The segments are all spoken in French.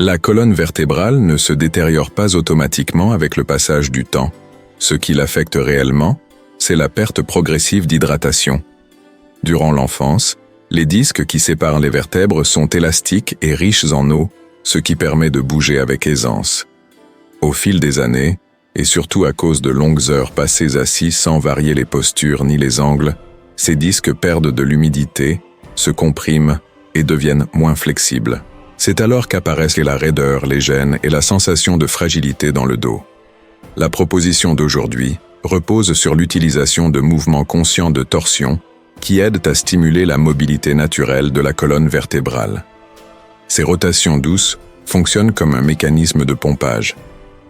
La colonne vertébrale ne se détériore pas automatiquement avec le passage du temps. Ce qui l'affecte réellement, c'est la perte progressive d'hydratation. Durant l'enfance, les disques qui séparent les vertèbres sont élastiques et riches en eau, ce qui permet de bouger avec aisance. Au fil des années, et surtout à cause de longues heures passées assis sans varier les postures ni les angles, ces disques perdent de l'humidité, se compriment et deviennent moins flexibles. C'est alors qu'apparaissent la raideur, les gênes et la sensation de fragilité dans le dos. La proposition d'aujourd'hui repose sur l'utilisation de mouvements conscients de torsion qui aident à stimuler la mobilité naturelle de la colonne vertébrale. Ces rotations douces fonctionnent comme un mécanisme de pompage.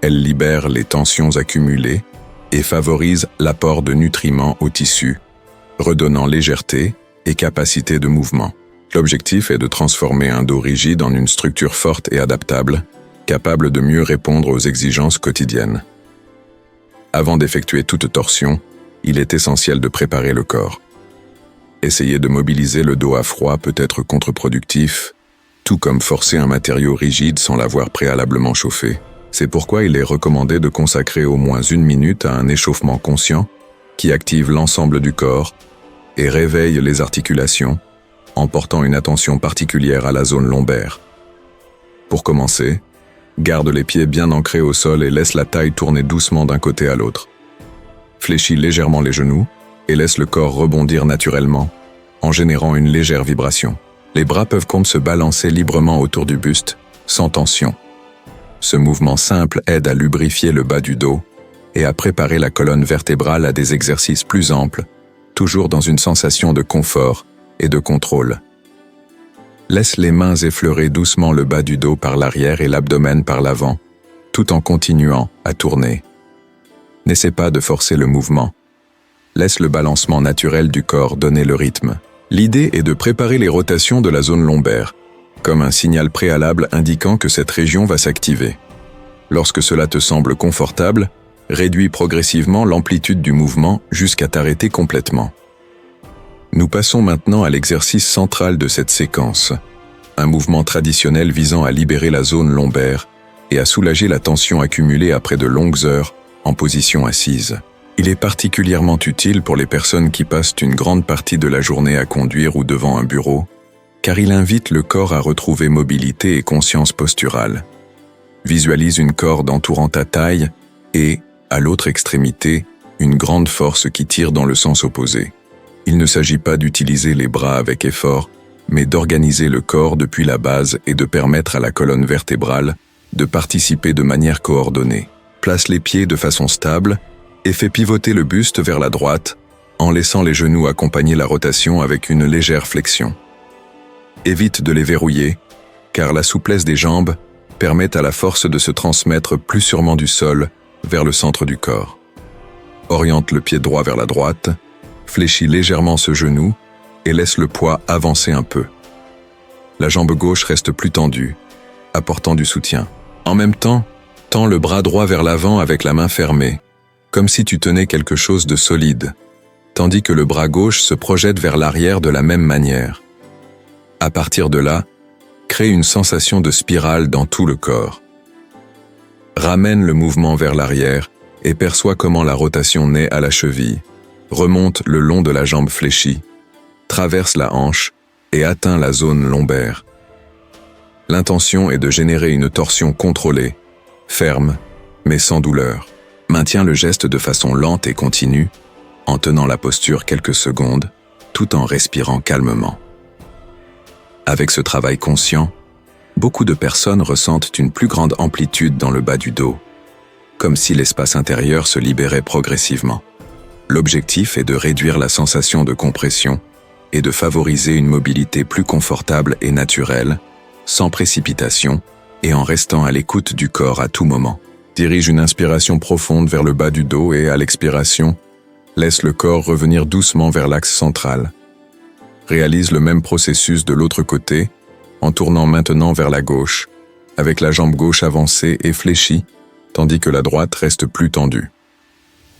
Elles libèrent les tensions accumulées et favorisent l'apport de nutriments aux tissus, redonnant légèreté et capacité de mouvement. L'objectif est de transformer un dos rigide en une structure forte et adaptable, capable de mieux répondre aux exigences quotidiennes. Avant d'effectuer toute torsion, il est essentiel de préparer le corps. Essayer de mobiliser le dos à froid peut être contre-productif, tout comme forcer un matériau rigide sans l'avoir préalablement chauffé. C'est pourquoi il est recommandé de consacrer au moins 1 minute à un échauffement conscient qui active l'ensemble du corps et réveille les articulations, en portant une attention particulière à la zone lombaire. Pour commencer, garde les pieds bien ancrés au sol et laisse la taille tourner doucement d'un côté à l'autre. Fléchis légèrement les genoux et laisse le corps rebondir naturellement, en générant une légère vibration. Les bras peuvent comme se balancer librement autour du buste, sans tension. Ce mouvement simple aide à lubrifier le bas du dos et à préparer la colonne vertébrale à des exercices plus amples, toujours dans une sensation de confort et de contrôle. Laisse les mains effleurer doucement le bas du dos par l'arrière et l'abdomen par l'avant, tout en continuant à tourner. N'essaie pas de forcer le mouvement. Laisse le balancement naturel du corps donner le rythme. L'idée est de préparer les rotations de la zone lombaire, comme un signal préalable indiquant que cette région va s'activer. Lorsque cela te semble confortable, réduis progressivement l'amplitude du mouvement jusqu'à t'arrêter complètement. Nous passons maintenant à l'exercice central de cette séquence, un mouvement traditionnel visant à libérer la zone lombaire et à soulager la tension accumulée après de longues heures en position assise. Il est particulièrement utile pour les personnes qui passent une grande partie de la journée à conduire ou devant un bureau, car il invite le corps à retrouver mobilité et conscience posturale. Visualise une corde entourant ta taille et, à l'autre extrémité, une grande force qui tire dans le sens opposé. Il ne s'agit pas d'utiliser les bras avec effort, mais d'organiser le corps depuis la base et de permettre à la colonne vertébrale de participer de manière coordonnée. Place les pieds de façon stable et fais pivoter le buste vers la droite en laissant les genoux accompagner la rotation avec une légère flexion. Évite de les verrouiller, car la souplesse des jambes permet à la force de se transmettre plus sûrement du sol vers le centre du corps. Oriente le pied droit vers la droite, fléchis légèrement ce genou et laisse le poids avancer un peu. La jambe gauche reste plus tendue, apportant du soutien. En même temps, tends le bras droit vers l'avant avec la main fermée, comme si tu tenais quelque chose de solide, tandis que le bras gauche se projette vers l'arrière de la même manière. À partir de là, crée une sensation de spirale dans tout le corps. Ramène le mouvement vers l'arrière et perçois comment la rotation naît à la cheville, remonte le long de la jambe fléchie, traverse la hanche et atteint la zone lombaire. L'intention est de générer une torsion contrôlée, ferme, mais sans douleur. Maintiens le geste de façon lente et continue, en tenant la posture quelques secondes, tout en respirant calmement. Avec ce travail conscient, beaucoup de personnes ressentent une plus grande amplitude dans le bas du dos, comme si l'espace intérieur se libérait progressivement. L'objectif est de réduire la sensation de compression et de favoriser une mobilité plus confortable et naturelle, sans précipitation et en restant à l'écoute du corps à tout moment. Dirige une inspiration profonde vers le bas du dos et, à l'expiration, laisse le corps revenir doucement vers l'axe central. Réalise le même processus de l'autre côté, en tournant maintenant vers la gauche, avec la jambe gauche avancée et fléchie, tandis que la droite reste plus tendue.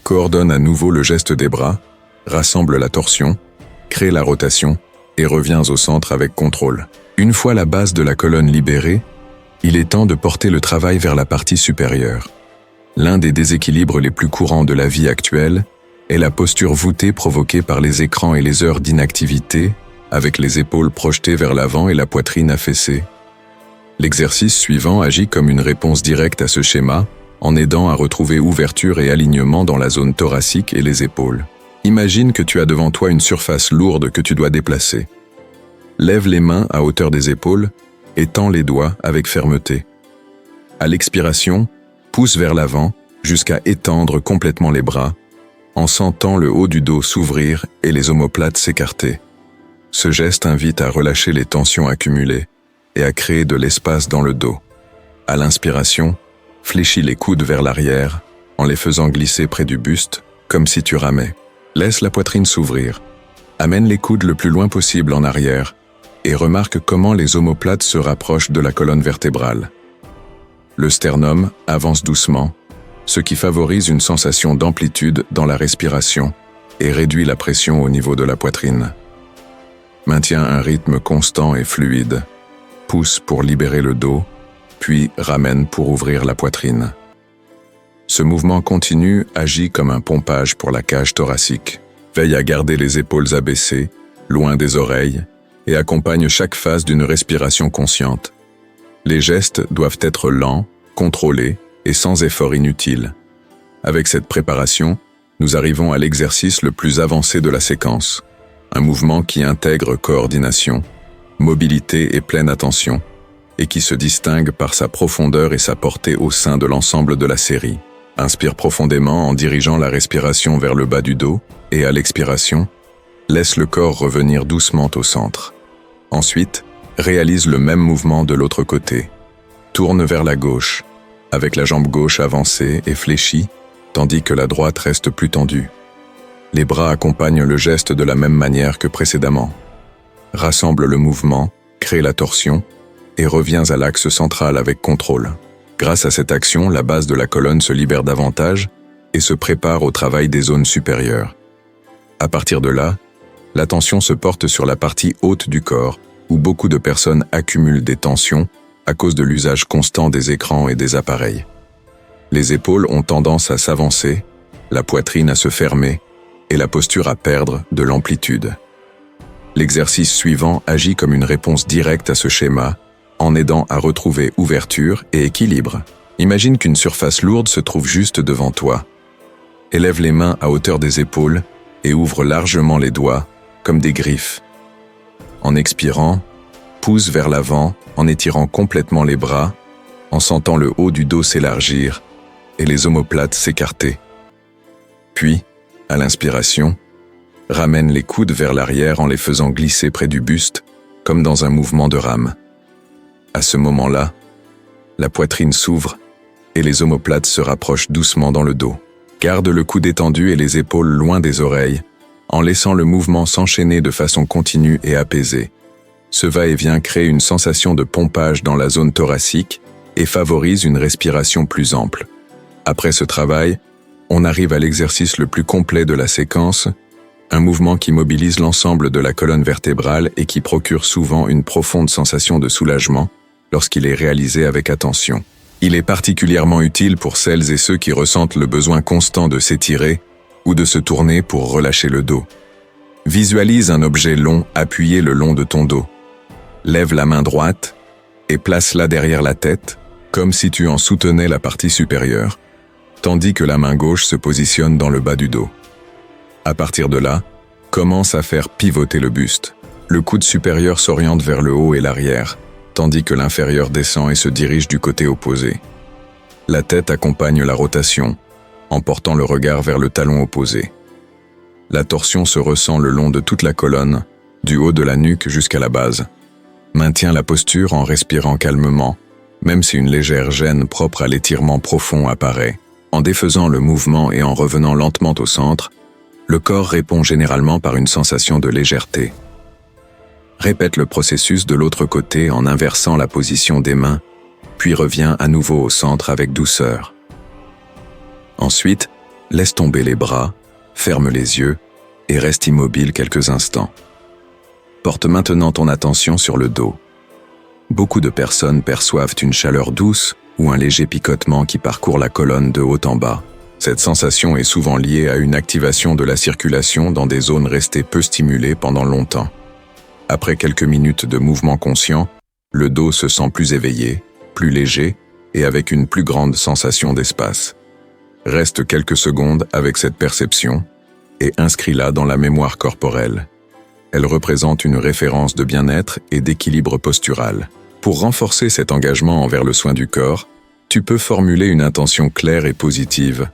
Coordonne à nouveau le geste des bras, rassemble la torsion, crée la rotation et reviens au centre avec contrôle. Une fois la base de la colonne libérée, Il est temps de porter le travail vers la partie supérieure. L'un des déséquilibres les plus courants de la vie actuelle est la posture voûtée provoquée par les écrans et les heures d'inactivité, avec les épaules projetées vers l'avant et la poitrine affaissée. L'exercice suivant agit comme une réponse directe à ce schéma, en aidant à retrouver ouverture et alignement dans la zone thoracique et les épaules. Imagine que tu as devant toi une surface lourde que tu dois déplacer. Lève les mains à hauteur des épaules et tends les doigts avec fermeté. À l'expiration, pousse vers l'avant jusqu'à étendre complètement les bras, en sentant le haut du dos s'ouvrir et les omoplates s'écarter. Ce geste invite à relâcher les tensions accumulées et à créer de l'espace dans le dos. À l'inspiration, fléchis les coudes vers l'arrière en les faisant glisser près du buste, comme si tu ramais. Laisse la poitrine s'ouvrir. Amène les coudes le plus loin possible en arrière et remarque comment les omoplates se rapprochent de la colonne vertébrale. Le sternum avance doucement, ce qui favorise une sensation d'amplitude dans la respiration et réduit la pression au niveau de la poitrine. Maintiens un rythme constant et fluide. Pousse pour libérer le dos, puis ramène pour ouvrir la poitrine. Ce mouvement continu agit comme un pompage pour la cage thoracique. Veille à garder les épaules abaissées, loin des oreilles, et accompagne chaque phase d'une respiration consciente. Les gestes doivent être lents, contrôlés et sans effort inutile. Avec cette préparation, nous arrivons à l'exercice le plus avancé de la séquence. Un mouvement qui intègre coordination, mobilité et pleine attention, et qui se distingue par sa profondeur et sa portée au sein de l'ensemble de la série. Inspire profondément en dirigeant la respiration vers le bas du dos, et à l'expiration, laisse le corps revenir doucement au centre. Ensuite, réalise le même mouvement de l'autre côté. Tourne vers la gauche, avec la jambe gauche avancée et fléchie, tandis que la droite reste plus tendue. Les bras accompagnent le geste de la même manière que précédemment. Rassemble le mouvement, crée la torsion, et reviens à l'axe central avec contrôle. Grâce à cette action, la base de la colonne se libère davantage et se prépare au travail des zones supérieures. À partir de là, l'attention se porte sur la partie haute du corps, où beaucoup de personnes accumulent des tensions à cause de l'usage constant des écrans et des appareils. Les épaules ont tendance à s'avancer, la poitrine à se fermer et la posture à perdre de l'amplitude. L'exercice suivant agit comme une réponse directe à ce schéma, en aidant à retrouver ouverture et équilibre. Imagine qu'une surface lourde se trouve juste devant toi. Élève les mains à hauteur des épaules et ouvre largement les doigts, comme des griffes. En expirant, pousse vers l'avant en étirant complètement les bras, en sentant le haut du dos s'élargir et les omoplates s'écarter. Puis, à l'inspiration, ramène les coudes vers l'arrière en les faisant glisser près du buste, comme dans un mouvement de rame. À ce moment-là, la poitrine s'ouvre et les omoplates se rapprochent doucement dans le dos. Garde le coude étendu et les épaules loin des oreilles, en laissant le mouvement s'enchaîner de façon continue et apaisée. Ce va-et-vient crée une sensation de pompage dans la zone thoracique et favorise une respiration plus ample. Après ce travail, on arrive à l'exercice le plus complet de la séquence, un mouvement qui mobilise l'ensemble de la colonne vertébrale et qui procure souvent une profonde sensation de soulagement lorsqu'il est réalisé avec attention. Il est particulièrement utile pour celles et ceux qui ressentent le besoin constant de s'étirer ou de se tourner pour relâcher le dos. Visualise un objet long appuyé le long de ton dos. Lève la main droite et place-la derrière la tête, comme si tu en soutenais la partie supérieure, tandis que la main gauche se positionne dans le bas du dos. À partir de là, commence à faire pivoter le buste. Le coude supérieur s'oriente vers le haut et l'arrière, tandis que l'inférieur descend et se dirige du côté opposé. La tête accompagne la rotation, en portant le regard vers le talon opposé. La torsion se ressent le long de toute la colonne, du haut de la nuque jusqu'à la base. Maintiens la posture en respirant calmement, même si une légère gêne propre à l'étirement profond apparaît. En défaisant le mouvement et en revenant lentement au centre, le corps répond généralement par une sensation de légèreté. Répète le processus de l'autre côté en inversant la position des mains, puis reviens à nouveau au centre avec douceur. Ensuite, laisse tomber les bras, ferme les yeux et reste immobile quelques instants. Porte maintenant ton attention sur le dos. Beaucoup de personnes perçoivent une chaleur douce ou un léger picotement qui parcourt la colonne de haut en bas. Cette sensation est souvent liée à une activation de la circulation dans des zones restées peu stimulées pendant longtemps. Après quelques minutes de mouvement conscient, le dos se sent plus éveillé, plus léger et avec une plus grande sensation d'espace. Reste quelques secondes avec cette perception et inscris-la dans la mémoire corporelle. Elle représente une référence de bien-être et d'équilibre postural. Pour renforcer cet engagement envers le soin du corps, tu peux formuler une intention claire et positive,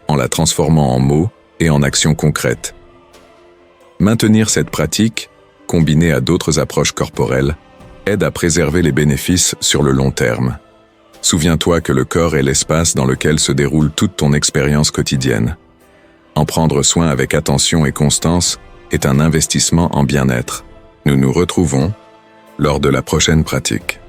en la transformant en mots et en actions concrètes. Maintenir cette pratique, combinée à d'autres approches corporelles, aide à préserver les bénéfices sur le long terme. Souviens-toi que le corps est l'espace dans lequel se déroule toute ton expérience quotidienne. En prendre soin avec attention et constance est un investissement en bien-être. Nous nous retrouvons lors de la prochaine pratique.